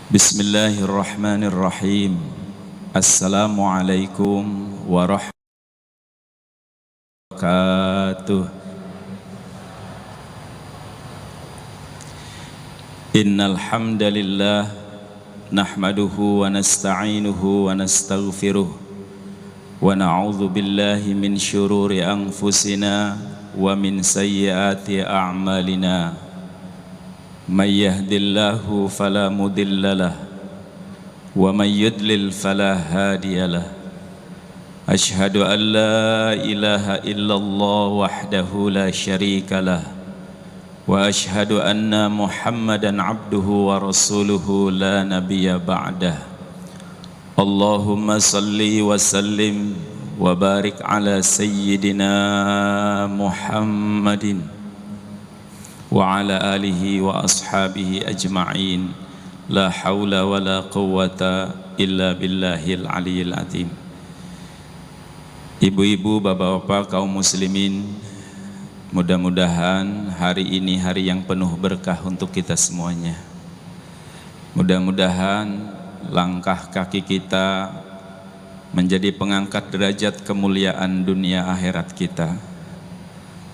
Bismillahirrahmanirrahim. Assalamualaikum warahmatullahi wabarakatuh. Innal hamdalillah nahmaduhu wa nasta'inuhu wa nastaghfiruh wa na'udzu billahi min syururi anfusina wa min sayyiati a'malina. May yahdillahu fala mudhillalah wa may yudlil fala hadiyalah. Ashhadu an la ilaha illallah wahdahu la syarikalah wa ashhadu anna Muhammadan abduhu wa rasuluhu la nabiyya ba'dah. Allahumma salli wa sallim wa barik ala sayyidina Muhammadin wa ala alihi wa ashabihi ajma'in. La hawla wa la quwwata illa billahil aliyil azim. Ibu-ibu, bapak-bapak, kaum muslimin, mudah-mudahan hari ini hari yang penuh berkah untuk kita semuanya. Mudah-mudahan langkah kaki kita menjadi pengangkat derajat kemuliaan dunia akhirat kita.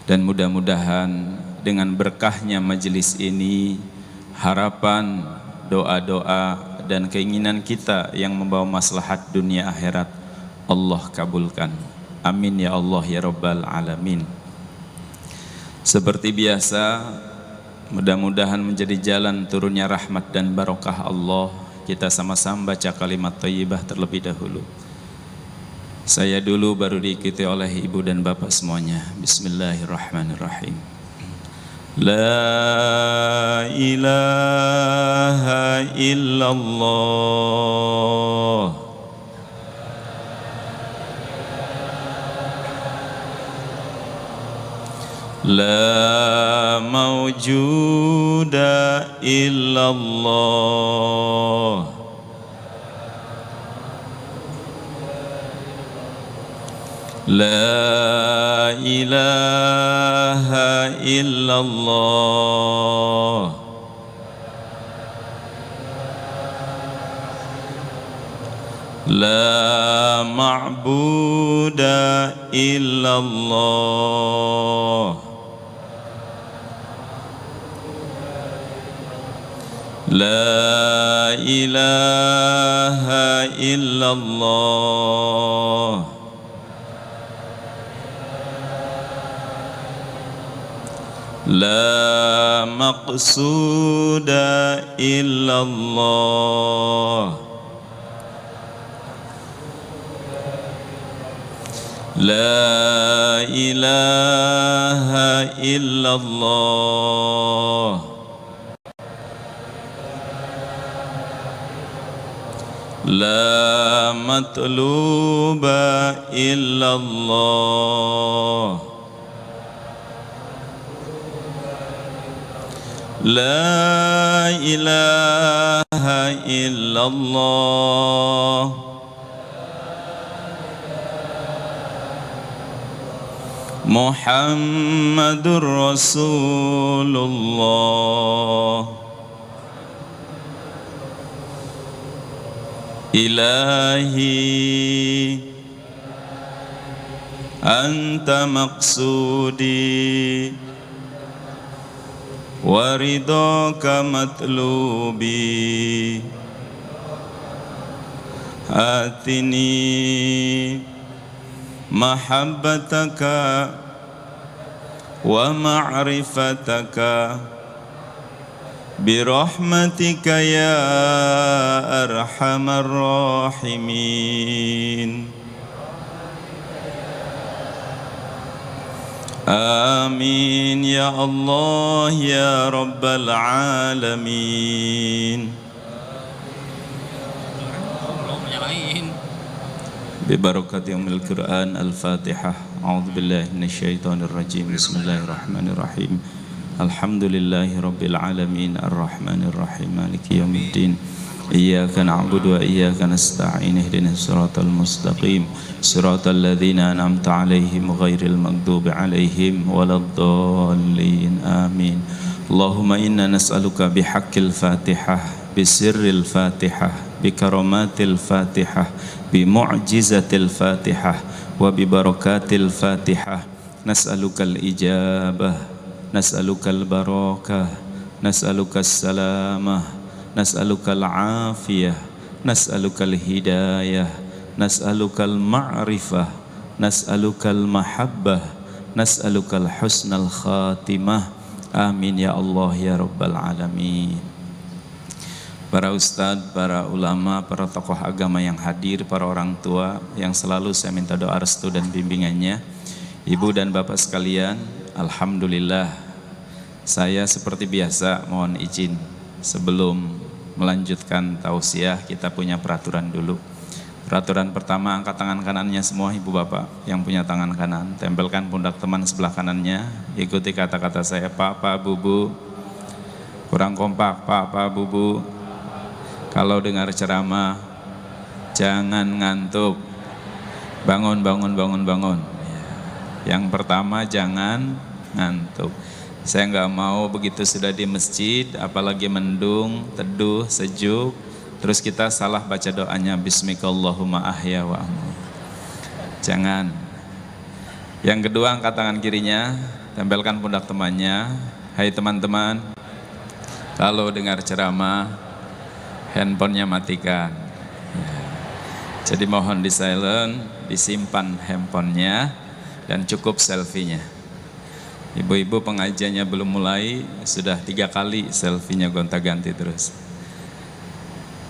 Dan mudah-mudahan dengan berkahnya majelis ini, harapan, doa-doa dan keinginan kita yang membawa maslahat dunia akhirat Allah kabulkan. Amin ya Allah ya Rabbal Alamin. Seperti biasa, mudah-mudahan menjadi jalan turunnya rahmat dan barokah Allah. Kita sama-sama baca kalimat thayyibah terlebih dahulu. Saya dulu, baru diikuti oleh ibu dan bapak semuanya. Bismillahirrahmanirrahim. La ilaha illallah. La mawjuda illallah. La ilaha illallah. La ma'buda illallah. La ilaha illallah. La maqsuda illallah. La ilaha illallah. La matluba illallah. La ilaha illallah. Muhammadur Rasulullah. Ilahi anta maqsudi wa ridhaka matlubi. Atini mahabbataka wa ma'rifataka birahmatika ya arhamar rahimin. Amin ya Allah ya Rabbal Alamin. Bibarakati umil Quran Al-Fatihah. A'udzu billahi minasyaitonir rajim. Bismillahirrahmanirrahim. Alhamdulillahi Rabbil Alamin. Ar-Rahmanir Rahim. Maliki yaumiddin. Iyyaka na'budu wa iyyaka nasta'in. Ihdinas siratal mustaqim. Siratal ladzina an'amta 'alaihim ghairil maghdubi 'alaihim waladdallin. Amin. Allahumma inna nas'aluka bihaqqil Fatihah bisirril Fatihah, bikaromatil Fatihah, bimu'jizatil Fatihah, wa bibarakatil Fatihah. Nas'alukal ijabah, nas'alukal barakah, nas'alukal salamah, nas'alukal afiyah, nas'alukal hidayah, nas'alukal ma'rifah, nas'alukal mahabbah, nas'alukal husnal khatimah. Amin ya Allah ya Rabbal alamin. Para ustadz, para ulama, para tokoh agama yang hadir, para orang tua yang selalu saya minta doa restu dan bimbingannya, ibu dan bapak sekalian, alhamdulillah saya seperti biasa mohon izin sebelum melanjutkan tausiah kita punya peraturan dulu. Peraturan pertama, angkat tangan kanannya semua ibu bapak yang punya tangan kanan, tempelkan pundak teman sebelah kanannya, ikuti kata-kata saya, Pak, Pak, Bu, Bu. Kurang kompak, Pak, Pak, Bu, Bu. Kalau dengar ceramah jangan ngantuk, bangun, bangun, bangun, bangun. Yang pertama jangan ngantuk. Saya nggak mau begitu sudah di masjid, apalagi mendung, teduh, sejuk, terus kita salah baca doanya Bismikallahumma ahya wa amut. Jangan. Yang kedua, angkat tangan kirinya, tempelkan pundak temannya. Hai teman-teman, kalau dengar ceramah handphonenya matikan. Jadi mohon di silent, disimpan handphonenya, dan cukup selfie-nya. Ibu-ibu pengajiannya belum mulai, sudah 3 kali selfie-nya gonta-ganti terus.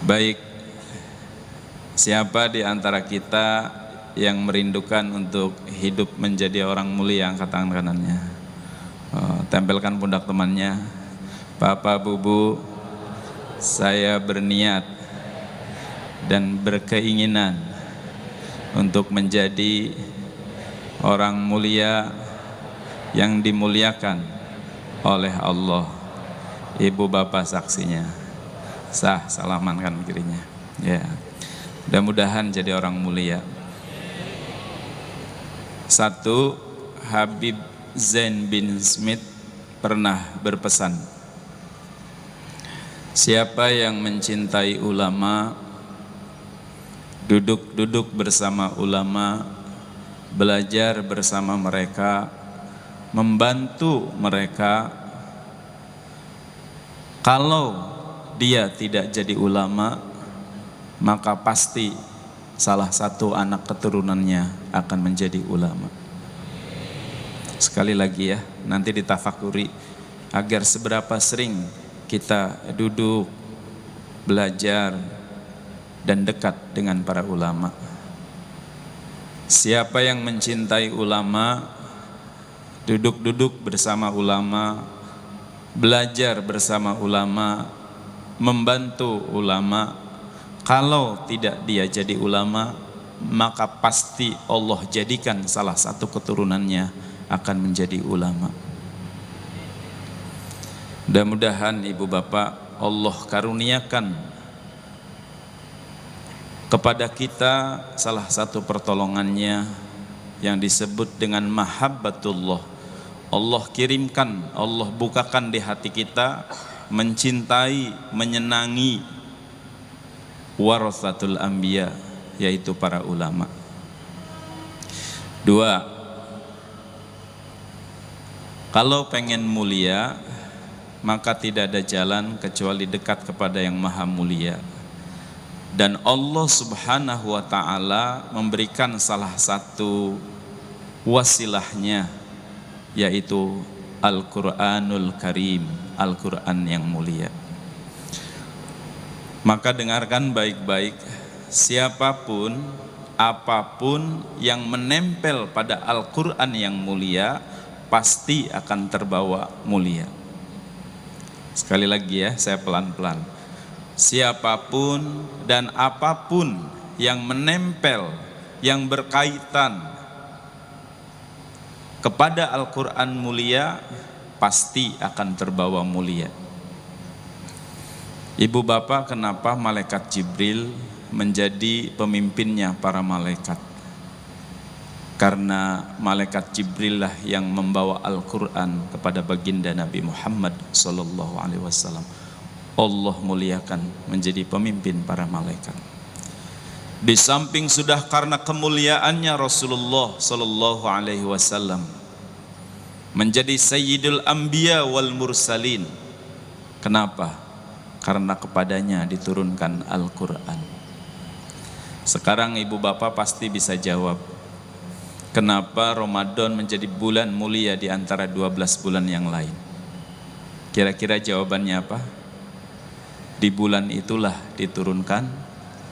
Baik, siapa di antara kita yang merindukan untuk hidup menjadi orang mulia, angkat tangan kanannya. Tempelkan pundak temannya. Bapak, Bu, Bu, saya berniat dan berkeinginan untuk menjadi orang mulia yang dimuliakan oleh Allah. Ibu bapak saksinya. Sah, salaman kan kirinya. Ya. Mudah-mudahan jadi orang mulia. 1. Habib Zain bin Smith pernah berpesan, siapa yang mencintai ulama, duduk-duduk bersama ulama, belajar bersama mereka, membantu mereka. Kalau dia tidak jadi ulama, maka pasti salah satu anak keturunannya akan menjadi ulama. Sekali lagi ya, nanti ditafakuri agar seberapa sering kita duduk, belajar, dan dekat dengan para ulama. Siapa yang mencintai ulama, duduk-duduk bersama ulama, belajar bersama ulama, membantu ulama, kalau tidak dia jadi ulama, maka pasti Allah jadikan salah satu keturunannya akan menjadi ulama. Mudah-mudahan ibu bapak Allah karuniakan kepada kita salah satu pertolongannya yang disebut dengan mahabbatullah. Allah kirimkan, Allah bukakan di hati kita mencintai, menyenangi warathatul anbiya, yaitu para ulama. 2. Kalau pengen mulia, maka tidak ada jalan kecuali dekat kepada yang maha mulia. Dan Allah subhanahu wa ta'ala memberikan salah satu wasilahnya, yaitu Al-Quranul Karim, Al-Quran yang mulia. Maka dengarkan baik-baik, siapapun, apapun yang menempel pada Al-Quran yang mulia, pasti akan terbawa mulia. Sekali lagi ya, saya pelan-pelan. Siapapun dan apapun yang menempel, yang berkaitan kepada Al-Quran mulia, pasti akan terbawa mulia. Ibu bapak, kenapa malaikat Jibril menjadi pemimpinnya para malaikat? Karena malaikat Jibril lah yang membawa Al-Quran kepada baginda Nabi Muhammad SAW. Allah muliakan menjadi pemimpin para malaikat. Di samping sudah karena kemuliaannya Rasulullah sallallahu alaihi wasallam menjadi sayyidul anbiya wal mursalin. Kenapa? Karena kepadanya diturunkan Al-Qur'an. Sekarang ibu bapak pasti bisa jawab, kenapa Ramadan menjadi bulan mulia di antara 12 bulan yang lain? Kira-kira jawabannya apa? Di bulan itulah diturunkan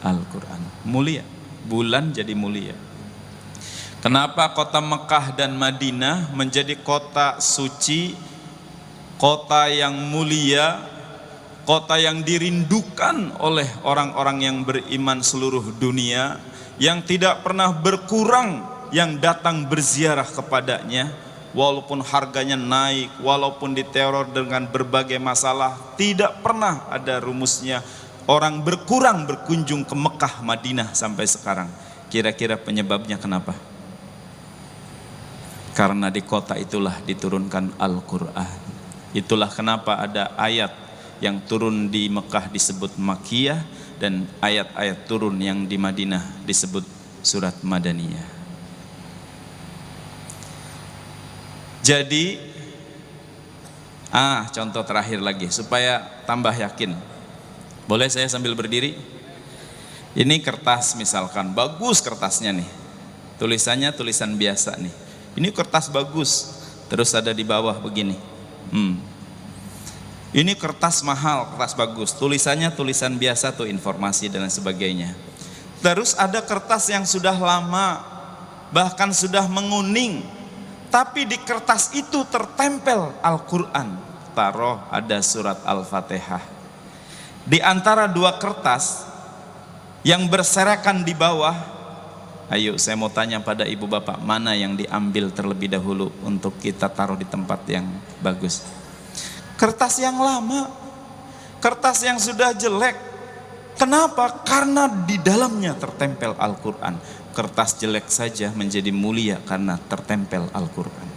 Al-Quran. Mulia, bulan jadi mulia. Kenapa kota Mekah dan Madinah menjadi kota suci, kota yang mulia, kota yang dirindukan oleh orang-orang yang beriman seluruh dunia, yang tidak pernah berkurang yang datang berziarah kepadanya, walaupun harganya naik, walaupun diteror dengan berbagai masalah, tidak pernah ada rumusnya orang berkurang berkunjung ke Mekah, Madinah sampai sekarang. Kira-kira penyebabnya kenapa? Karena di kota itulah diturunkan Al-Quran. Itulah kenapa ada ayat yang turun di Mekah disebut Makkiyah, dan ayat-ayat turun yang di Madinah disebut surat Madaniyah. Jadi contoh terakhir lagi supaya tambah yakin. Boleh saya sambil berdiri? Ini kertas misalkan, bagus kertasnya nih, tulisannya tulisan biasa nih. Ini kertas bagus, terus ada di bawah begini. Ini kertas mahal, kertas bagus, tulisannya tulisan biasa tuh, informasi dan sebagainya. Terus ada kertas yang sudah lama, bahkan sudah menguning, tapi di kertas itu tertempel Al-Quran. Taruh ada surat Al-Fatihah. Di antara dua kertas yang berserakan di bawah, ayo saya mau tanya pada ibu bapak, mana yang diambil terlebih dahulu untuk kita taruh di tempat yang bagus? Kertas yang lama, kertas yang sudah jelek. Kenapa? Karena di dalamnya tertempel Al-Quran. Kertas jelek saja menjadi mulia karena tertempel Al-Quran.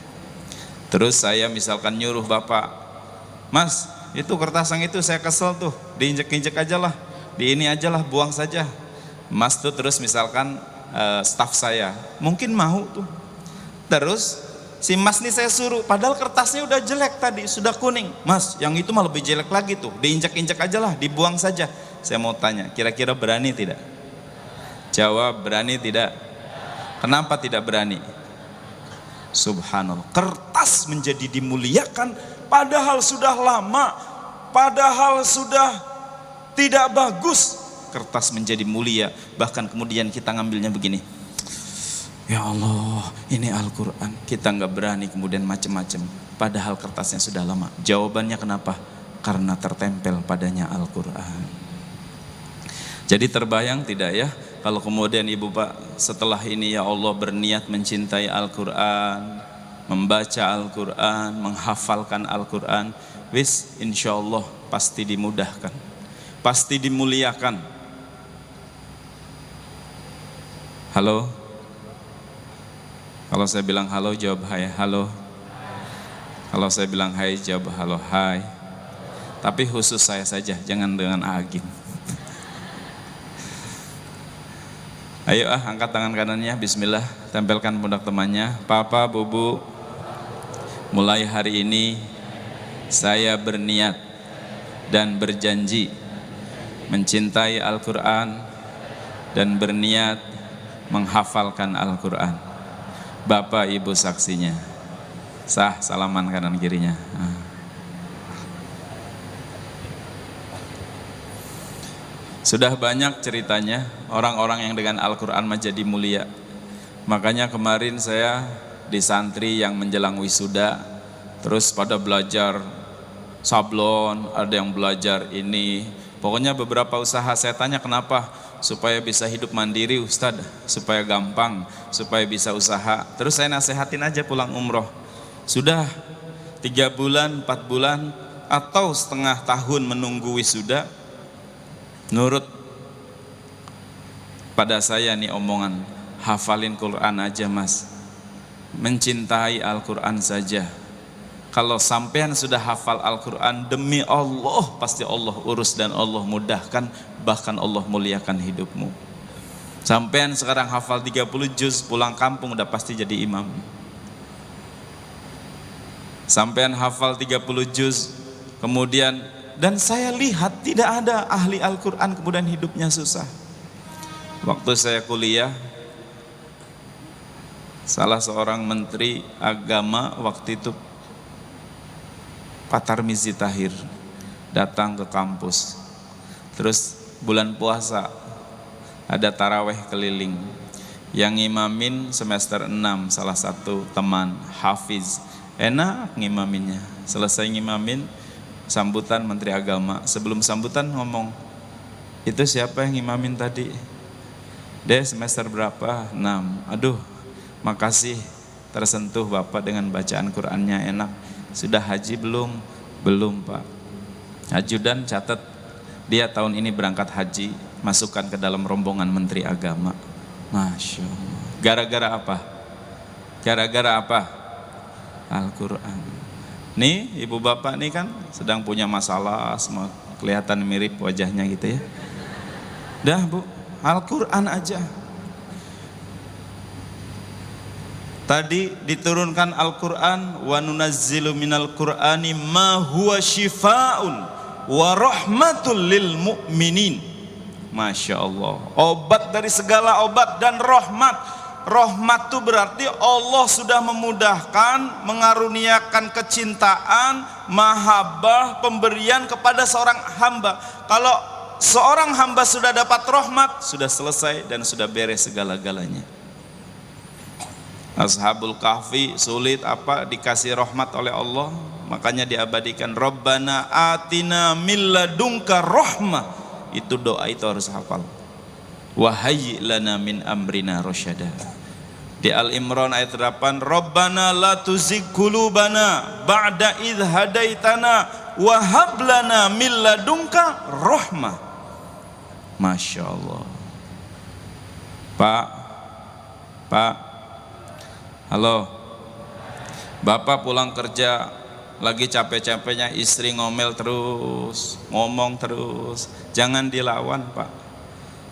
Terus saya misalkan nyuruh bapak, Mas, itu kertas yang itu saya kesel tuh, diinjek-injek aja lah, di ini aja lah, buang saja. Mas tuh terus misalkan staf saya mungkin mau tuh, terus si Mas nih saya suruh, padahal kertasnya udah jelek tadi, sudah kuning, Mas yang itu mah lebih jelek lagi tuh, diinjak-injak aja lah, dibuang saja. Saya mau tanya, kira-kira berani tidak? Jawab, berani tidak? Kenapa tidak berani? Subhanallah, kertas menjadi dimuliakan padahal sudah lama, padahal sudah tidak bagus. Kertas menjadi mulia, bahkan kemudian kita ngambilnya begini, ya Allah ini Al-Quran, kita nggak berani kemudian macam-macam, padahal kertasnya sudah lama. Jawabannya kenapa? Karena tertempel padanya Al-Quran. Jadi terbayang tidak ya, kalau kemudian ibu pak setelah ini ya Allah berniat mencintai Al-Quran, membaca Al-Quran, menghafalkan Al-Quran, wis insya Allah pasti dimudahkan, pasti dimuliakan. Halo? Kalau saya bilang halo, jawab hai, halo. Kalau saya bilang hai, jawab halo, hai. Tapi khusus saya saja, jangan dengan Agim. Ayo angkat tangan kanannya, bismillah, tempelkan pundak temannya. Papa, Bubu, mulai hari ini saya berniat dan berjanji mencintai Al-Quran dan berniat menghafalkan Al-Quran. Bapak ibu saksinya. Sah, salaman kanan kirinya. Sudah banyak ceritanya orang-orang yang dengan Al-Quran menjadi mulia. Makanya kemarin saya di santri yang menjelang wisuda, terus pada belajar sablon, ada yang belajar ini. Pokoknya beberapa usaha, saya tanya kenapa? Supaya bisa hidup mandiri Ustadz, supaya gampang, supaya bisa usaha. Terus saya nasehatin aja pulang umroh. Sudah 3 bulan, 4 bulan, atau setengah tahun menunggu wisuda, nurut pada saya nih omongan, hafalin Quran aja Mas, mencintai Al-Quran saja. Kalau sampean sudah hafal Al-Quran, demi Allah pasti Allah urus dan Allah mudahkan, bahkan Allah muliakan hidupmu. Sampean sekarang hafal 30 juz, pulang kampung udah pasti jadi imam. Sampean hafal 30 juz, kemudian, dan saya lihat tidak ada ahli Al-Quran kemudian hidupnya susah. Waktu saya kuliah, salah seorang menteri agama waktu itu, Pak Tarmizi Tahir, datang ke kampus. Terus bulan puasa ada taraweh keliling. Yang ngimamin semester 6 salah satu teman Hafiz. Enak ngimaminnya. Selesai ngimamin, sambutan Menteri Agama. Sebelum sambutan ngomong, itu siapa yang ngimamin tadi? Deh semester berapa? 6. Aduh, makasih tersentuh Bapak dengan bacaan Qur'annya enak. Sudah haji belum? Belum Pak. Ajudan catat, dia tahun ini berangkat haji, masukkan ke dalam rombongan Menteri Agama. Masya Allah. Gara-gara apa? Gara-gara apa? Al-Quran. Nih ibu bapak nih kan sedang punya masalah, semua kelihatan mirip wajahnya gitu ya. Dah bu, Al-Quran aja. Tadi diturunkan Al-Quran, wa nunazzilu minal Qur'ani ma huwa shifaa'un wa rahmatul lil mu'minin. Masya Allah, obat dari segala obat dan rahmat. Rahmat itu berarti Allah sudah memudahkan, mengaruniakan kecintaan, mahabbah, pemberian kepada seorang hamba. Kalau seorang hamba sudah dapat rahmat, sudah selesai dan sudah beres segala-galanya. Ashabul Kahfi sulit apa dikasih rahmat oleh Allah, makanya diabadikan Rabbana atina min ladunka rahmah. Itu doa itu harus hafal. Wa hayyi lana min amrina rasyada. Di Al-Imran ayat 8, Rabbana la tuzigh qulubana ba'da idh hadaitana wa hab lana min ladunka rahmah. Masya Allah. Pak, halo, Bapak pulang kerja lagi capek-capeknya, istri ngomel terus, ngomong terus, jangan dilawan Pak.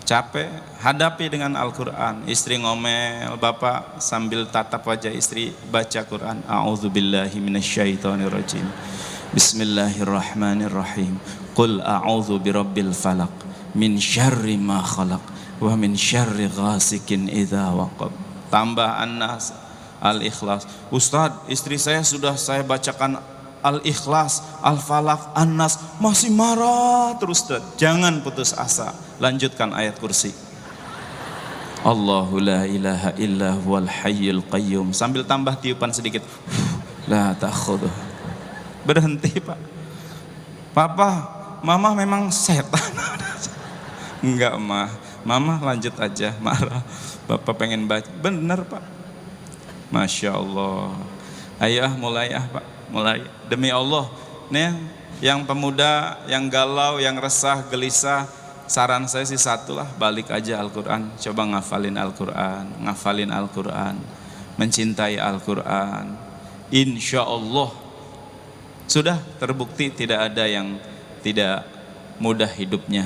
Capek, hadapi dengan Al-Quran. Istri ngomel, Bapak sambil tatap wajah istri, baca Quran. A'udzubillahi minasyaitonirrajim. Bismillahirrahmanirrahim. Qul a'udzu birabbil falaq min syarri ma khalaq wa min syarri ghasikin idza waqab. Tambah An-Nas, Al-Ikhlas. Ustadz, istri saya sudah saya bacakan Al-Ikhlas, Al-Falaq, An-Nas, masih marah terus. Jangan putus asa, lanjutkan ayat kursi. Allahu la ilaha illa huwal hayyul qayyum. Sambil tambah tiupan sedikit. La ta'khudhu. Berhenti Pak. Papa, Mama memang setan. Enggak Mama lanjut aja, marah. Bapak pengen baca. Benar Pak. Masya Allah. Ayo mulai Pak, mulai. Demi Allah, nih yang pemuda, yang galau, yang resah, gelisah, saran saya sih satulah, balik aja Al-Quran. Coba ngafalin Al-Quran, mencintai Al-Quran. Insya Allah sudah terbukti tidak ada yang tidak mudah hidupnya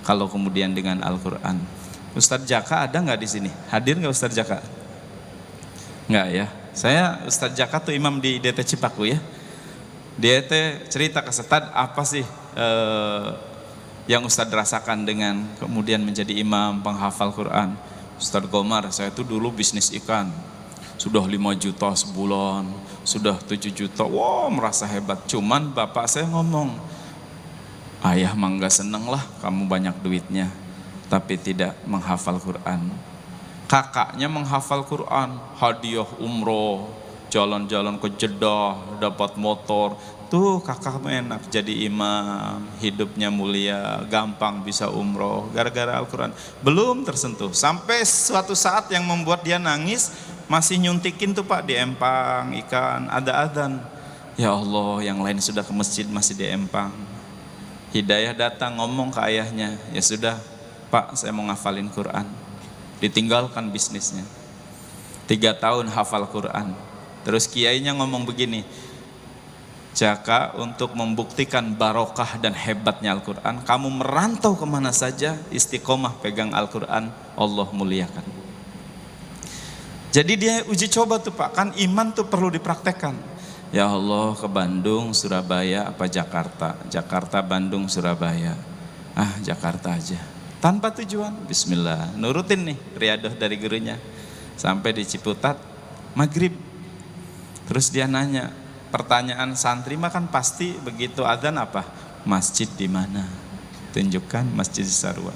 kalau kemudian dengan Al-Quran. Ustadz Jaka ada nggak di sini? Hadir nggak Ustadz Jaka? Nggak ya. Saya Ustadz Jaka tuh imam di DT Cipaku ya. DT cerita ke Ustadz apa sih yang Ustadz rasakan dengan kemudian menjadi imam penghafal Quran. Ustadz Gomar, saya tuh dulu bisnis ikan. Sudah 5 juta sebulan, sudah 7 juta. Wow, merasa hebat. Cuman bapak saya ngomong, ayah mah nggak seneng lah kamu banyak duitnya, tapi tidak menghafal Quran. Kakaknya menghafal Quran, hadiah umroh, jalan-jalan ke Jeddah, dapat motor. Tuh kakak enak jadi imam, hidupnya mulia, gampang bisa umroh, gara-gara Al-Quran. Belum tersentuh, sampai suatu saat yang membuat dia nangis, masih nyuntikin tuh Pak di empang ikan, ada adzan. Ya Allah, yang lain sudah ke masjid masih di empang. Hidayah datang ngomong ke ayahnya, ya sudah Pak, saya mau ngafalin Quran. Ditinggalkan bisnisnya. 3 tahun hafal Quran. Terus kiainya ngomong begini, Jaka untuk membuktikan barokah dan hebatnya Al-Quran, kamu merantau kemana saja, istiqomah pegang Al-Quran, Allah muliakan. Jadi dia uji coba tuh Pak, kan iman tuh perlu dipraktekkan. Ya Allah, ke Bandung, Surabaya, apa Jakarta? Jakarta, Bandung, Surabaya. Jakarta aja. Tanpa tujuan, bismillah. Nurutin nih riadah dari gurunya. Sampai di Ciputat, maghrib. Terus dia nanya, pertanyaan santri mah kan pasti begitu adzan apa? Masjid di mana? Tunjukkan Masjid Sarwa.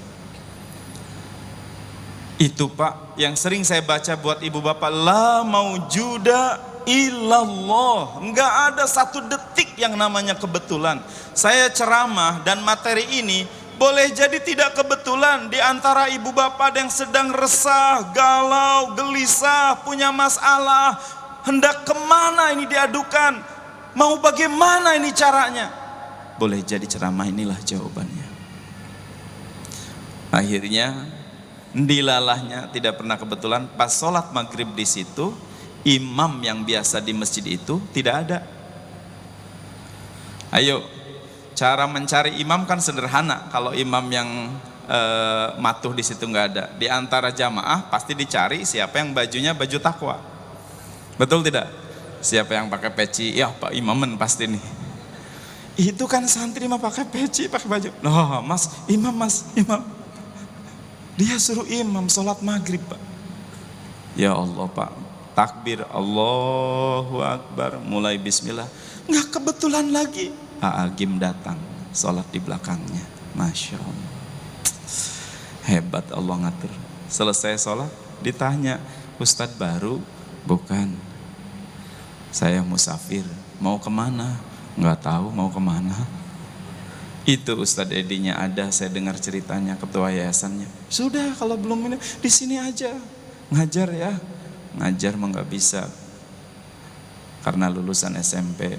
Itu Pak yang sering saya baca buat ibu bapak, la maujuda illallah. Enggak ada satu detik yang namanya kebetulan. Saya ceramah dan materi ini boleh jadi tidak kebetulan. Di antara ibu bapak yang sedang resah, galau, gelisah, punya masalah, hendak kemana ini diadukan, mau bagaimana ini caranya, boleh jadi ceramah inilah jawabannya. Akhirnya dilalahnya tidak pernah kebetulan. Pas sholat maghrib di situ, imam yang biasa di masjid itu tidak ada. Ayo, cara mencari imam kan sederhana. Kalau imam yang matuh di situ nggak ada, di antara jamaah pasti dicari siapa yang bajunya baju takwa. Betul tidak? Siapa yang pakai peci? Ya Pak Imamen pasti nih. Itu kan santri mah pakai peci, pakai baju. Loh mas, imam. Dia suruh imam sholat maghrib Pak. Ya Allah Pak, takbir Allahu Akbar, mulai bismillah. Nggak kebetulan lagi, Agim datang, sholat di belakangnya. Masya Allah, hebat Allah ngatur. Selesai sholat, ditanya, Ustadz baru? Bukan, saya musafir. Mau kemana? Nggak tahu mau kemana. Itu Ustadz Edinya ada, saya dengar ceritanya, ketua yayasannya. Sudah kalau belum ini, di sini aja ngajar ya. Ngajar mah nggak bisa, karena lulusan SMP.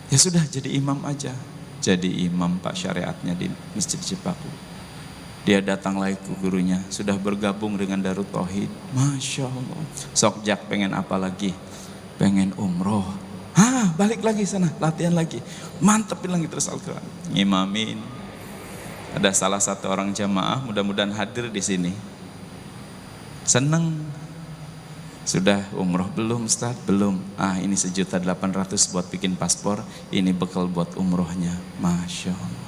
Ya sudah jadi imam aja. Jadi imam Pak syariatnya di Masjid Cipaku. Dia datang lagi ke gurunya, sudah bergabung dengan Darut Tauhid. Masya Allah. Sok Jak pengen apa lagi? Pengen umroh. Balik lagi sana, latihan lagi. Mantepin lagi terus Al-Quran. Ngimamin. Ada salah satu orang jamaah, mudah-mudahan hadir di sini. Seneng. Sudah umroh belum Ustaz? Belum. Ini 1.800.000 buat bikin paspor. Ini bekal buat umrohnya. Masya Allah.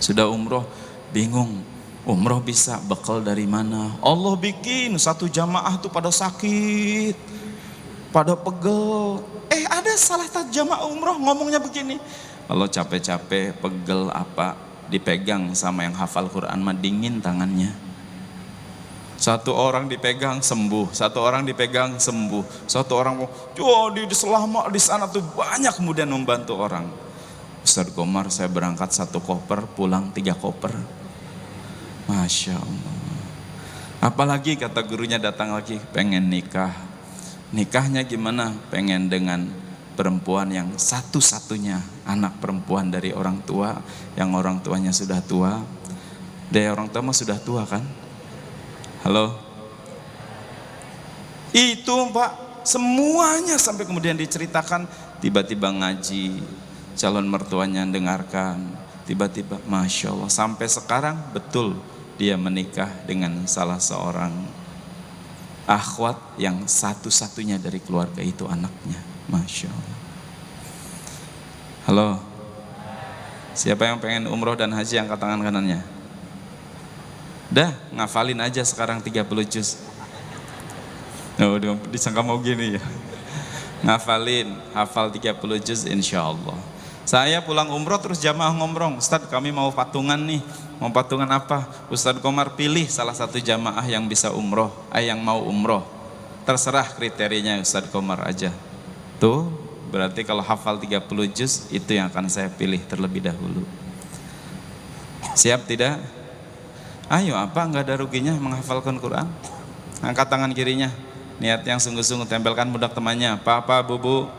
Sudah umroh, bingung, umroh bisa bekal dari mana? Allah bikin satu jamaah tuh pada sakit, pada pegel. Ada salah satu jamaah umroh ngomongnya begini, kalau capek-capek, pegel apa, dipegang sama yang hafal Quran mah dingin tangannya. Satu orang dipegang sembuh, satu orang dipegang sembuh, satu orang selama di sana tuh banyak kemudian membantu orang. Ustadz Komar, saya berangkat 1 koper, pulang 3 koper. Masya Allah. Apalagi kata gurunya datang lagi, pengen nikah. Nikahnya gimana? Pengen dengan perempuan yang satu-satunya anak perempuan dari orang tua, yang orang tuanya sudah tua. Dari orang tua mah sudah tua kan? Halo? Itu Pak, semuanya sampai kemudian diceritakan, tiba-tiba ngaji, calon mertuanya dengarkan, tiba-tiba Masya Allah, sampai sekarang betul dia menikah dengan salah seorang akhwat yang satu-satunya dari keluarga itu anaknya. Masya Allah. Halo, siapa yang pengen umroh dan haji angkat tangan kanannya? Dah, ngafalin aja sekarang 30 juz. Disangka mau gini ya. Ngafalin, hafal 30 juz insya Allah. Saya pulang umroh terus jamaah ngomong, Ustadz kami mau patungan nih. Mau patungan apa? Ustadz Komar pilih salah satu jamaah yang bisa umroh, yang mau umroh. Terserah kriterianya Ustadz Komar aja. Tuh, berarti kalau hafal 30 juz itu yang akan saya pilih terlebih dahulu. Siap tidak? Ayo, apa enggak ada ruginya menghafalkan Quran? Angkat tangan kirinya. Niat yang sungguh-sungguh, tempelkan budak temannya. Papa, bubu,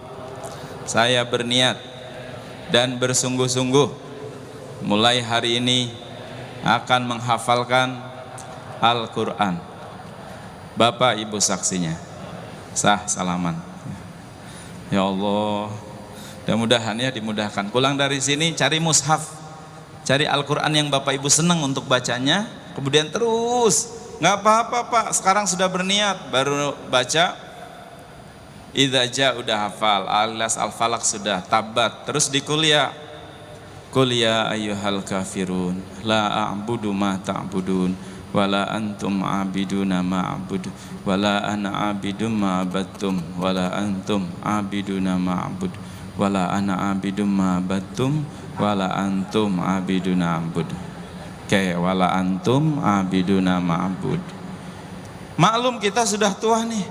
saya berniat dan bersungguh-sungguh mulai hari ini akan menghafalkan Al-Quran. Bapak Ibu saksinya. Sah salaman. Ya Allah, Mudah-mudahan ya, dimudahkan. Pulang dari sini cari mushaf, cari Al-Quran yang Bapak Ibu senang untuk bacanya, kemudian terus, nggak apa-apa Pak, sekarang sudah berniat, baru baca Idza Ja udah hafal, Al-Ikhlas, Al-Falaq sudah, Tabat, terus di kuliah Qul ya ayyuhal kafirun la a'budu ma ta'budun wala antum abiduna ma a'budu wala ana abidum ma abattum wala antum abiduna ma a'bud wala ana abidum ma abattum wala antum abiduna a'bud. Oke, wala antum abiduna ma a'bud. Maklum kita sudah tua nih,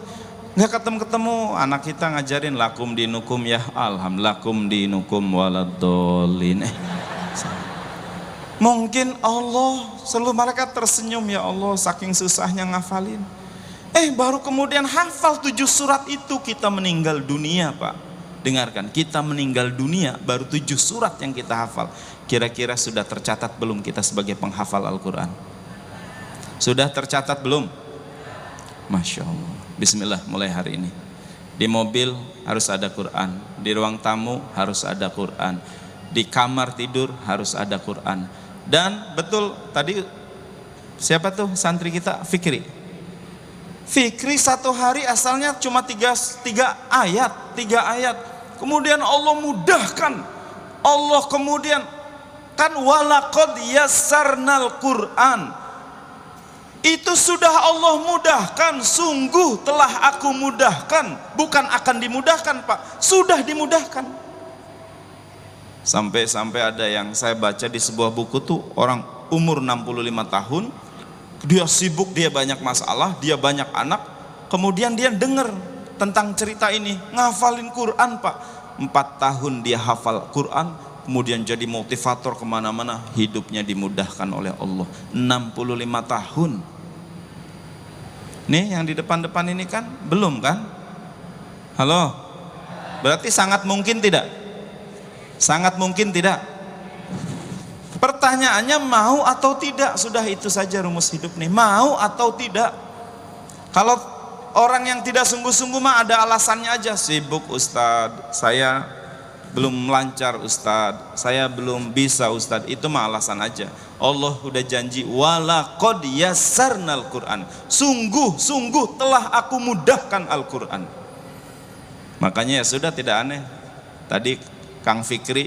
nggak ketemu anak kita ngajarin lakum dinukum ya alhamdulakum dinukum waladolin. Mungkin Allah seluruh malaikat tersenyum, ya Allah saking susahnya ngafalin. Baru kemudian hafal 7 surat itu kita meninggal dunia Pak. Dengarkan, kita meninggal dunia baru 7 surat yang kita hafal. Kira-kira sudah tercatat belum kita sebagai penghafal Al-Quran? Sudah tercatat belum? Masya Allah. Bismillah, mulai hari ini di mobil harus ada Quran, di ruang tamu harus ada Quran, di kamar tidur harus ada Quran. Dan betul tadi siapa tuh santri kita, Fikri satu hari asalnya cuma 3 ayat, kemudian Allah mudahkan, Allah kemudian kan walaqad yassarnal Quran, itu sudah Allah mudahkan, sungguh telah aku mudahkan, bukan akan dimudahkan Pak, sudah dimudahkan. Sampai ada yang saya baca di sebuah buku tuh, orang umur 65 tahun, dia sibuk, dia banyak masalah, dia banyak anak, kemudian dia dengar tentang cerita ini, ngafalin Quran Pak, 4 tahun dia hafal Quran, kemudian jadi motivator kemana-mana, hidupnya dimudahkan oleh Allah. 65 tahun. Nih yang di depan-depan ini kan belum kan? Halo? Berarti sangat mungkin tidak? Sangat mungkin tidak? Pertanyaannya mau atau tidak, sudah itu saja rumus hidup nih, mau atau tidak. Kalau orang yang tidak sungguh-sungguh mah ada alasannya aja, sibuk Ustadz, saya belum lancar Ustadz, saya belum bisa Ustadz, itu mah alasan aja. Allah udah janji walaqad yassarnal Quran, sungguh telah aku mudahkan Al-Quran. Makanya ya sudah, tidak aneh tadi Kang Fikri,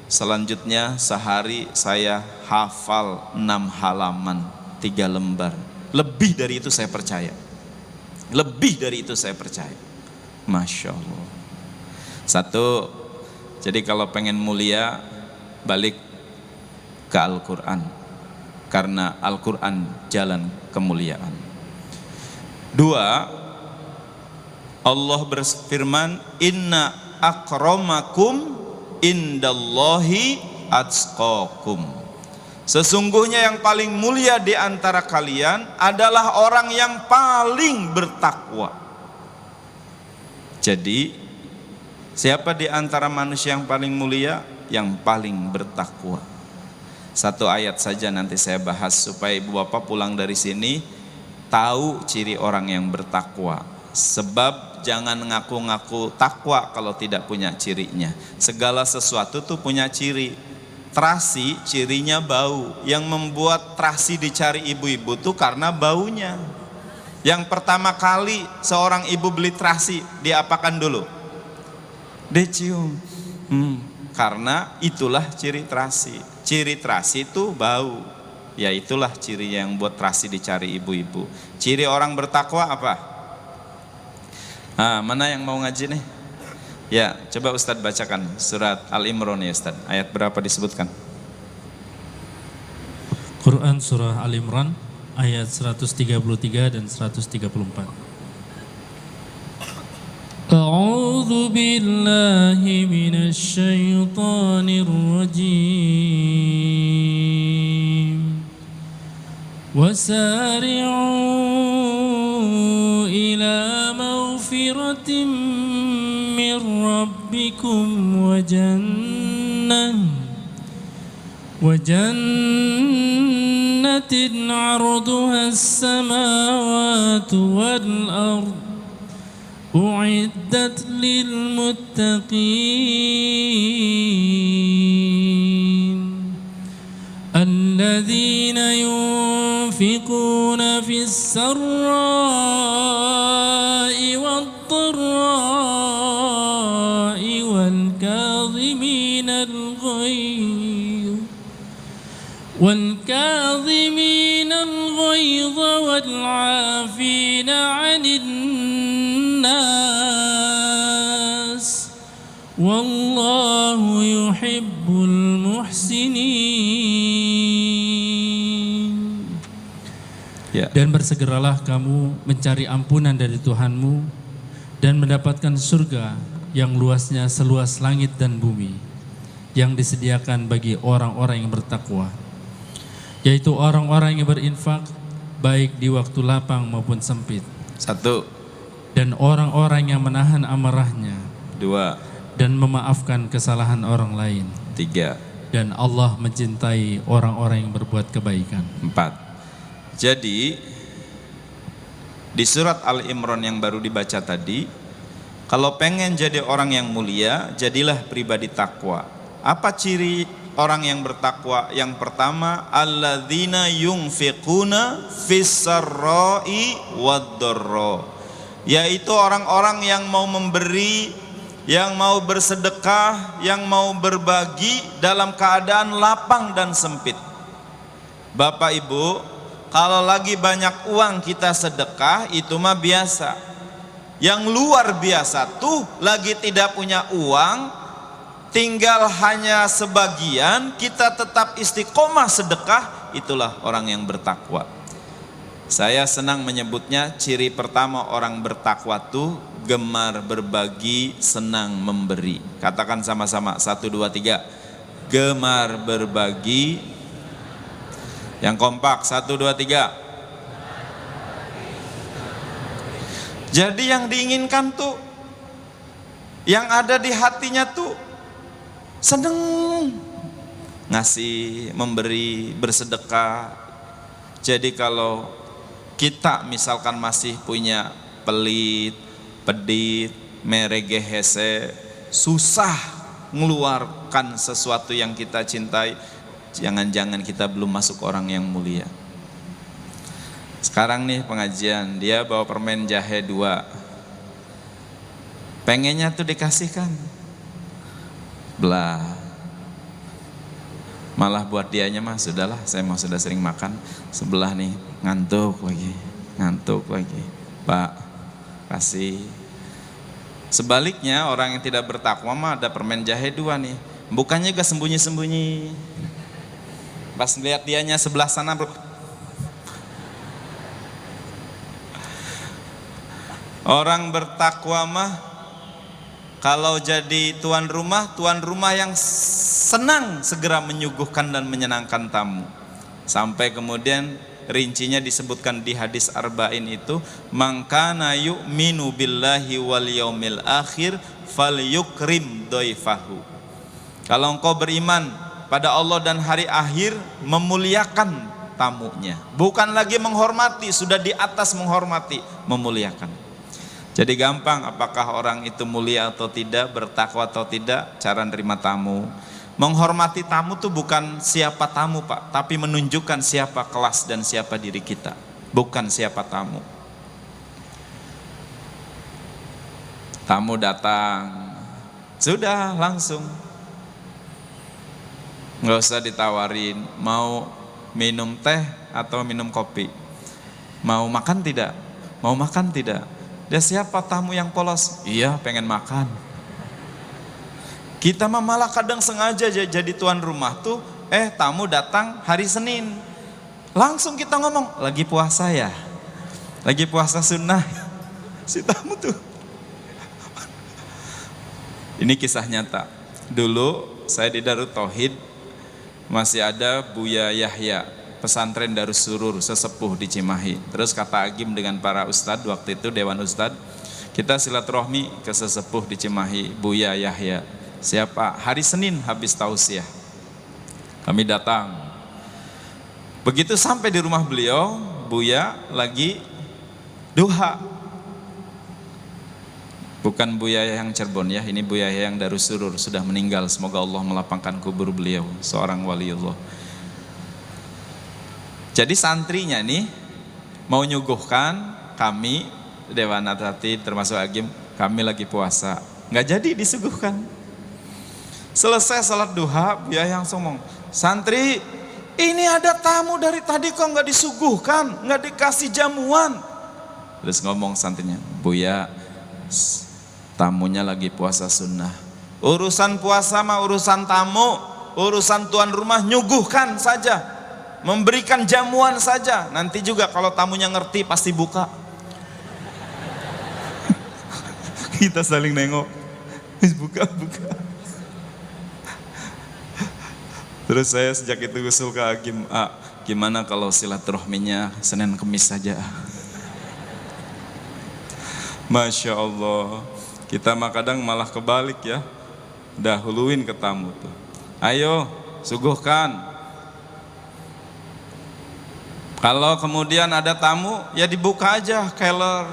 selanjutnya sehari saya hafal 6 halaman 3 lembar, lebih dari itu saya percaya, lebih dari itu saya percaya. Masya Allah. Satu, jadi kalau pengen mulia balik ke Al-Quran, karena Al-Quran jalan kemuliaan. 2, Allah berfirman inna akramakum indallahi atqakum, sesungguhnya yang paling mulia di antara kalian adalah orang yang paling bertakwa. Jadi siapa di antara manusia yang paling mulia? Yang paling bertakwa. 1 ayat saja nanti saya bahas supaya ibu bapak pulang dari sini tahu ciri orang yang bertakwa. Sebab jangan ngaku-ngaku takwa kalau tidak punya cirinya. Segala sesuatu tuh punya ciri. Terasi cirinya bau. Yang membuat terasi dicari ibu-ibu tuh karena baunya. Yang pertama kali seorang ibu beli terasi, diapakan dulu? Dicium. Karena itulah ciri terasi. Ciri terasi itu bau. Ya itulah ciri yang buat terasi dicari ibu-ibu. Ciri orang bertakwa apa? Mana yang mau ngaji nih? Ya, coba Ustadz bacakan surat Al-Imran ya Ustadz. Ayat berapa disebutkan? Quran surah Al-Imran ayat 133 dan 134. A'udzu billahi minasy syaithanir rajim. Wasari'u ila maghfiratin min rabbikum wa jannatin 'arduha as-samawati wal ard أعدت للمتقين الذين ينفقون في السراء والضراء والكاظمين الغيظ والعافين عن الناس والله يحب المحسنين. Dan bersegeralah kamu mencari ampunan dari Tuhanmu dan mendapatkan surga yang luasnya seluas langit dan bumi, yang disediakan bagi orang-orang yang bertakwa, yaitu orang-orang yang berinfak baik di waktu lapang maupun sempit. 1. Dan orang-orang yang menahan amarahnya. 2. Dan memaafkan kesalahan orang lain. 3. Dan Allah mencintai orang-orang yang berbuat kebaikan. 4. Jadi di surat Al-Imran yang baru dibaca tadi, kalau pengen jadi orang yang mulia, jadilah pribadi takwa. Apa ciri orang yang bertakwa? Yang pertama, alladzina yunfiquna fis-sarra'i wad-dharra, yaitu orang-orang yang mau memberi, yang mau bersedekah, yang mau berbagi dalam keadaan lapang dan sempit. Bapak Ibu, kalau lagi banyak uang kita sedekah itu mah biasa. Yang luar biasa tuh lagi tidak punya uang, tinggal hanya sebagian, kita tetap istiqomah sedekah, itulah orang yang bertakwa. Saya senang menyebutnya ciri pertama orang bertakwa tuh gemar berbagi, senang memberi. Katakan sama-sama, 1, 2, 3. Gemar berbagi. Yang kompak, 1, 2, 3. Jadi yang diinginkan tuh, yang ada di hatinya tuh seneng ngasih, memberi, bersedekah. Jadi kalau kita misalkan masih punya pelit, pedit, meregehese, susah mengeluarkan sesuatu yang kita cintai, jangan-jangan kita belum masuk orang yang mulia. Sekarang nih pengajian, dia bawa permen jahe 2, pengennya tuh dikasihkan, belah, malah buat dianya mah sudahlah, saya mau sudah sering makan, sebelah nih ngantuk lagi, Pak kasih. Sebaliknya orang yang tidak bertakwa mah ada permen jahe 2 nih, bukannya juga sembunyi-sembunyi, pas lihat dianya sebelah sana orang bertakwa mah kalau jadi tuan rumah yang senang segera menyuguhkan dan menyenangkan tamu. Sampai kemudian rincinya disebutkan di hadis arba'in itu, mangkana yu'minu billahi wal yaumil akhir falyukrim doifahu. Kalau engkau beriman pada Allah dan hari akhir, memuliakan tamunya. Bukan lagi menghormati, sudah di atas menghormati, memuliakan. Jadi gampang apakah orang itu mulia atau tidak, bertakwa atau tidak, cara nerima tamu. Menghormati tamu tuh bukan siapa tamu Pak, tapi menunjukkan siapa kelas dan siapa diri kita, bukan siapa tamu. Tamu datang, sudah langsung, nggak usah ditawarin, mau minum teh atau minum kopi, mau makan tidak, mau makan tidak. Dia siapa tamu yang polos? Iya, pengen makan. Kita mah malah kadang sengaja jadi tuan rumah tuh, tamu datang hari Senin, langsung kita ngomong, lagi puasa ya, lagi puasa sunnah. Si tamu tuh. Ini kisah nyata. Dulu saya di Darut Tauhid masih ada Buya Yahya, pesantren Darus Surur, sesepuh di Cimahi. Terus kata Agim dengan para ustadz waktu itu, Dewan Ustadz, kita silaturahmi ke sesepuh di Cimahi, Buya Yahya. Siapa? Hari Senin habis tausiah, kami datang. Begitu sampai di rumah beliau, Buya lagi duha. Bukan Bu Yaya yang Cirebon ya, ini Bu Yaya yang Darussurur, sudah meninggal. Semoga Allah melapangkan kubur beliau, seorang waliullah. Jadi santrinya nih mau nyuguhkan kami Dewan Hati termasuk Agim, kami lagi puasa, nggak jadi disuguhkan. Selesai salat duha, Bu Yaya langsung ngomong, santri ini ada tamu dari tadi kok nggak disuguhkan, nggak dikasih jamuan. Terus ngomong santrinya, Buya, tamunya lagi puasa sunnah. Urusan puasa mah urusan tamu, urusan tuan rumah nyuguhkan saja, memberikan jamuan saja. Nanti juga kalau tamunya ngerti pasti buka. Kita saling nengok, buka. Terus saya sejak itu usul ke Hakim, gimana kalau silaturahminya Senin Kemis saja? Masya Allah, kita mah kadang malah kebalik ya, dahuluin ke tamu tuh. Ayo, suguhkan. Kalau kemudian ada tamu, ya dibuka aja keler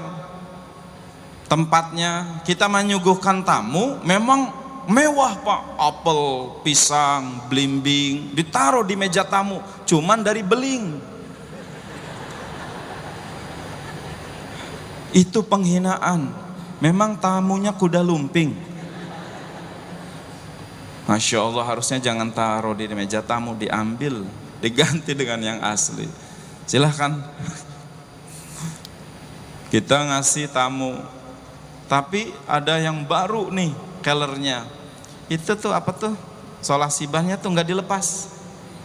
tempatnya. Kita menyuguhkan tamu, memang mewah Pak, apel, pisang, belimbing, ditaruh di meja tamu, cuman dari beling. Itu penghinaan. Memang tamunya kuda lumping. Masya Allah, harusnya jangan taruh di meja tamu, diambil, diganti dengan yang asli. Silahkan. Kita ngasih tamu, tapi ada yang baru nih kellernya. Itu tuh apa tuh, solasibahnya tuh nggak dilepas,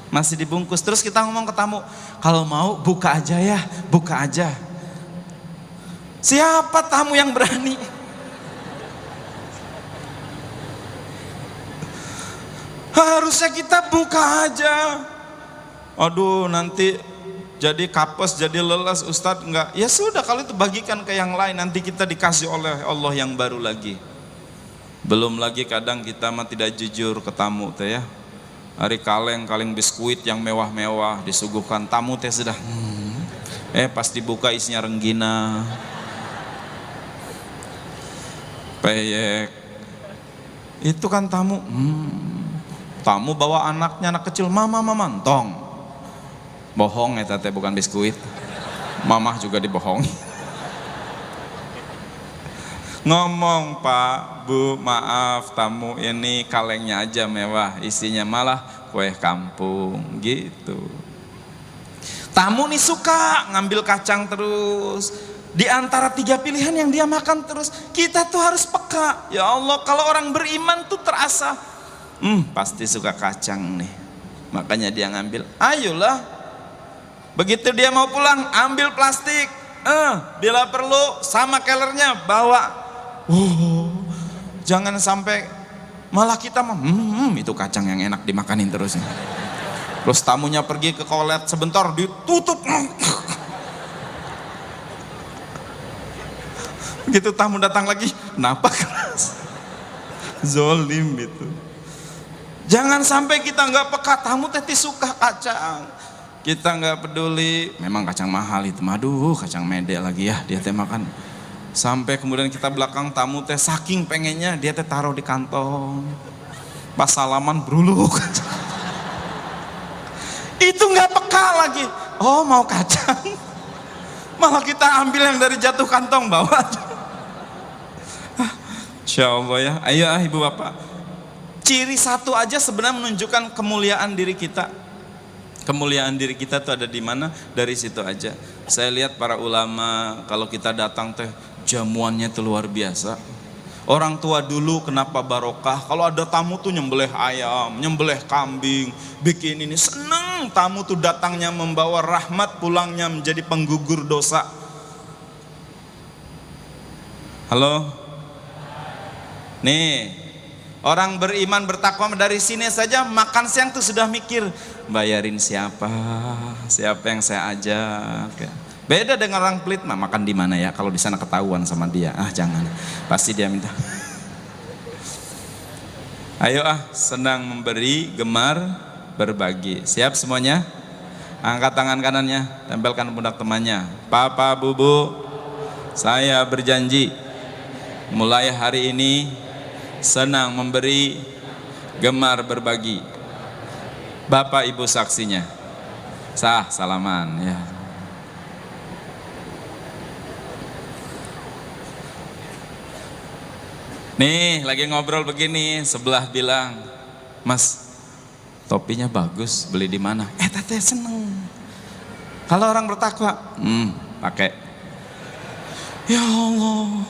masih dibungkus. Terus kita ngomong ke tamu, kalau mau buka aja ya, buka aja. Siapa tamu yang berani? Harusnya kita buka aja. Aduh, nanti jadi kapes, jadi lelas Ustadz. Enggak, ya sudah, kalau itu bagikan ke yang lain, nanti kita dikasih oleh Allah yang baru lagi. Belum lagi kadang kita mah tidak jujur ke tamu teh ya. Hari kaleng biskuit yang mewah-mewah disuguhkan tamu teh sudah. Pas dibuka isinya renggina, peyek. Itu kan tamu. Tamu bawa anaknya, anak kecil, mama tong. Bohong ya tete, bukan biskuit. Mamah juga dibohongi. Ngomong, Pak, Bu, maaf, tamu ini kalengnya aja mewah, isinya malah kue kampung gitu. Tamu nih suka ngambil kacang terus. Di antara 3 pilihan yang dia makan terus, kita tuh harus peka. Ya Allah, kalau orang beriman tuh terasa, pasti suka kacang nih, makanya dia ngambil. Ayolah, begitu dia mau pulang, ambil plastik, bila perlu sama kellernya bawa. Jangan sampai malah kita mah, itu kacang yang enak dimakanin terus. Terus tamunya pergi ke toilet sebentar, ditutup. Begitu tamu datang lagi, kenapa keras? Zolim itu. Jangan sampai kita nggak peka, tamu teh suka kacang, kita nggak peduli. Memang kacang mahal itu, aduh kacang mede lagi ya dia teh makan. Sampai kemudian kita belakang tamu teh saking pengennya, dia teh taruh di kantong. Pas salaman bruluk. Itu nggak peka lagi. Oh mau kacang, malah kita ambil yang dari jatuh kantong bawa. Insya Allah ya. Ayo ibu bapak. Ciri satu aja sebenarnya menunjukkan kemuliaan diri kita. Kemuliaan diri kita tuh ada di mana? Dari situ aja. Saya lihat para ulama kalau kita datang teh jamuannya tuh luar biasa. Orang tua dulu kenapa barokah? Kalau ada tamu tuh nyembelih ayam, nyembelih kambing, bikin ini, seneng tamu tuh datangnya membawa rahmat, pulangnya menjadi penggugur dosa. Halo? Nih, orang beriman bertakwa dari sini saja makan siang tuh sudah mikir, bayarin siapa yang saya ajak. Beda dengan orang pelit, makan di mana ya? Kalau di sana ketahuan sama dia, jangan, pasti dia minta. Ayo senang memberi, gemar berbagi. Siap semuanya? Angkat tangan kanannya, tempelkan pundak temannya. Papa, Bubu, saya berjanji mulai hari ini senang memberi, gemar berbagi. Bapak Ibu saksinya. Sah, salaman ya. Nih lagi ngobrol begini, sebelah bilang, Mas, topinya bagus, beli di mana? Teteh seneng. Kalau orang bertakwa, pakai. Ya Allah,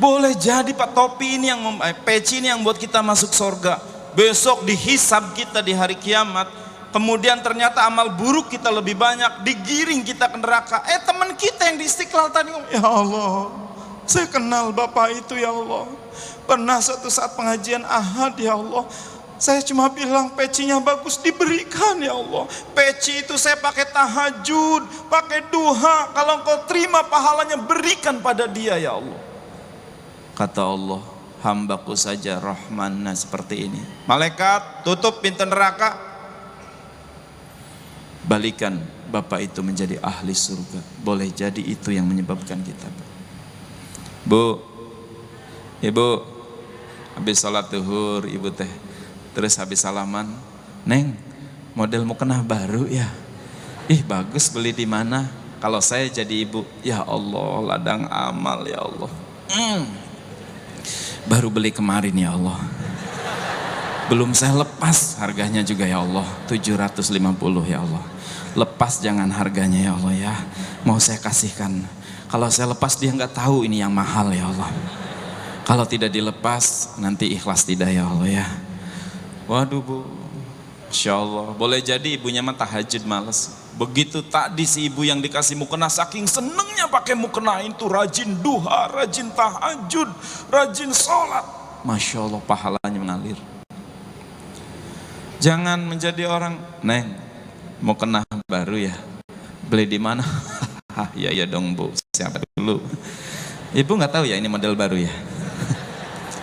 boleh jadi Pak topi ini yang peci ini yang buat kita masuk surga. Besok dihisab kita di hari kiamat, kemudian ternyata amal buruk kita lebih banyak, digiring kita ke neraka. Teman kita yang di Istiqlal tadi, ya Allah, saya kenal Bapak itu ya Allah. Pernah suatu saat pengajian Ahad ya Allah, saya cuma bilang pecinya bagus, diberikan ya Allah. Peci itu saya pakai tahajud, pakai duha. Kalau engkau terima pahalanya, berikan pada dia ya Allah. Kata Allah, hambaku saja rahmanna seperti ini. Malaikat tutup pintu neraka, balikan Bapak itu menjadi ahli surga. Boleh jadi itu yang menyebabkan kita. Bu, Ibu, habis sholat zuhur, Ibu teh terus habis salaman, Neng, model mukena baru ya? Ih bagus, beli di mana? Kalau saya jadi ibu, ya Allah, ladang amal ya Allah. Baru beli kemarin ya Allah. Belum saya lepas harganya juga ya Allah, 750 ya Allah. Lepas jangan harganya ya Allah ya. Mau saya kasihkan. Kalau saya lepas dia nggak tahu ini yang mahal ya Allah. Kalau tidak dilepas nanti ikhlas tidak ya Allah ya. Waduh Bu, Insya Allah. Boleh jadi ibunya mah tahajud males. Begitu tadi si ibu yang dikasih mukena, saking senengnya pakai mukena itu, rajin duha, rajin tahajud, rajin sholat. Masya Allah pahalanya mengalir. Jangan menjadi orang, Neng, mukena baru ya? Beli di mana? Ya dong Bu, siapa dulu? Ibu nggak tahu ya ini model baru ya?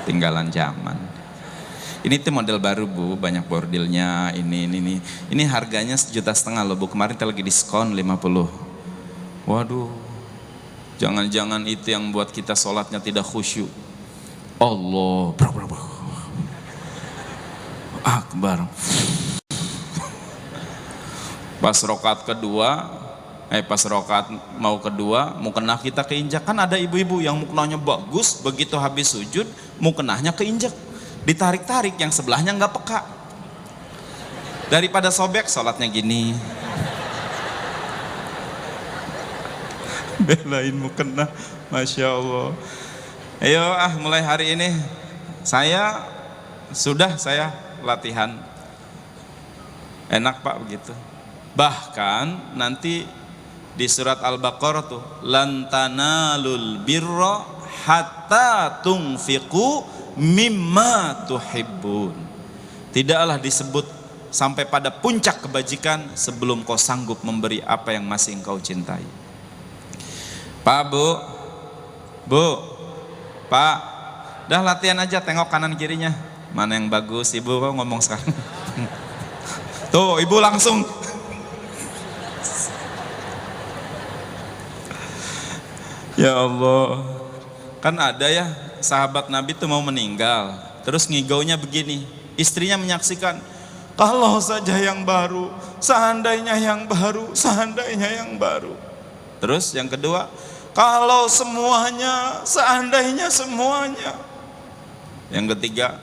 Tinggalan zaman. Ini tuh model baru Bu, banyak bordilnya, ini harganya 1,5 juta loh Bu, kemarin kita lagi diskon 50. Waduh, jangan-jangan itu yang buat kita sholatnya tidak khusyuk. Allah Akbar. Pas rokaat kedua, pas rokaat mau kedua, mukena kita keinjak. Kan ada ibu-ibu yang mukenanya bagus, begitu habis sujud, mukenanya keinjak. Ditarik-tarik, yang sebelahnya nggak peka. Daripada sobek, sholatnya gini. Belain mukena, Masya Allah. Ayo mulai hari ini saya latihan. Enak Pak begitu. Bahkan nanti di surat Al-Baqarah tuh, lan tanalul birra hatta tunfiqu mimma tuhibbun. Tidaklah disebut sampai pada puncak kebajikan sebelum kau sanggup memberi apa yang masih engkau cintai. Pak, Bu, Pak, dah latihan aja, tengok kanan kirinya mana yang bagus. Ibu kok ngomong sekarang. Tuh ibu langsung. Ya Allah, kan ada ya sahabat Nabi tuh mau meninggal, terus ngigaunya begini, istrinya menyaksikan, kalau saja yang baru, seandainya yang baru, seandainya yang baru. Terus yang kedua, kalau semuanya, seandainya semuanya. Yang ketiga,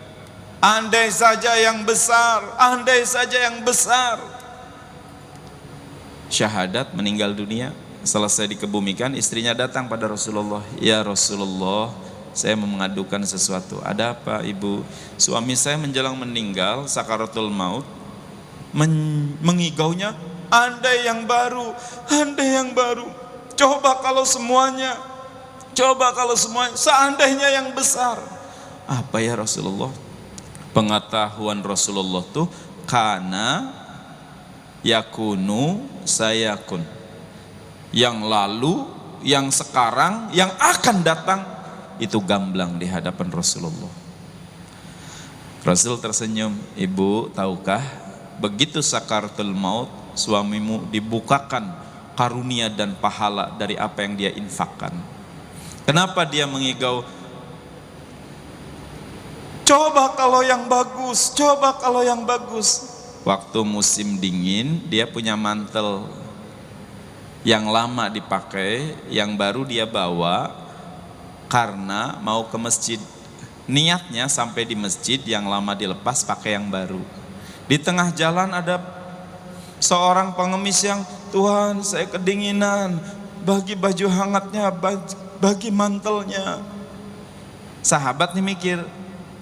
andai saja yang besar, andai saja yang besar. Syahadat, meninggal dunia, selesai dikebumikan, istrinya datang pada Rasulullah, ya Rasulullah, saya mau mengadukan sesuatu. Ada apa Ibu? Suami saya menjelang meninggal, sakaratul maut, mengigaunya, andai yang baru, andai yang baru. Coba kalau semuanya, seandainya yang besar. Apa ya Rasulullah? Pengetahuan Rasulullah tuh kana yakunu sayakun. Yang lalu, yang sekarang, yang akan datang, itu gamblang di hadapan Rasulullah. Rasul tersenyum, Ibu tahukah, begitu sakaratul maut, suamimu dibukakan karunia dan pahala dari apa yang dia infakkan. Kenapa dia mengigau? Coba kalau yang bagus, coba kalau yang bagus. Waktu musim dingin dia punya mantel yang lama dipakai, yang baru dia bawa karena mau ke masjid. Niatnya sampai di masjid yang lama dilepas pakai yang baru. Di tengah jalan ada seorang pengemis yang, Tuhan saya kedinginan, bagi baju hangatnya, bagi mantelnya. Sahabat nih mikir,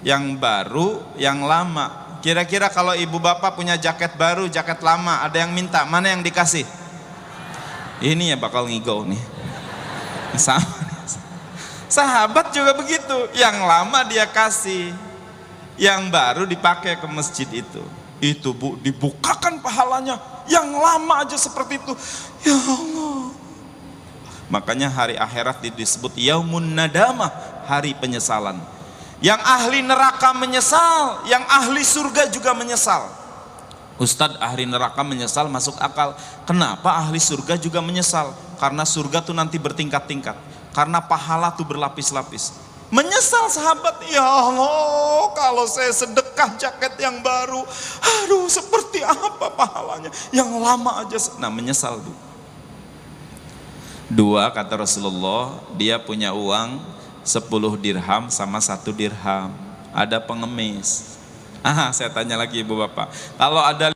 yang baru, yang lama. Kira-kira kalau ibu bapak punya jaket baru, jaket lama, ada yang minta, mana yang dikasih? Ini ya bakal ngigau nih. Sama. Sahabat juga begitu, yang lama dia kasih, yang baru dipakai ke masjid itu. Itu Bu, dibukakan pahalanya, yang lama aja seperti itu. Ya Allah. Makanya hari akhirat disebut yaumun nadamah, hari penyesalan. Yang ahli neraka menyesal, yang ahli surga juga menyesal. Ustadz, ahli neraka menyesal masuk akal. Kenapa ahli surga juga menyesal? Karena surga tuh nanti bertingkat-tingkat, karena pahala tuh berlapis-lapis. Menyesal sahabat, ya Allah kalau saya sedekah jaket yang baru, aduh seperti apa pahalanya, yang lama aja. Nah menyesal Bu. Dua, kata Rasulullah, dia punya uang 10 dirham sama 1 dirham. Ada pengemis. Saya tanya lagi ibu bapak, kalau ada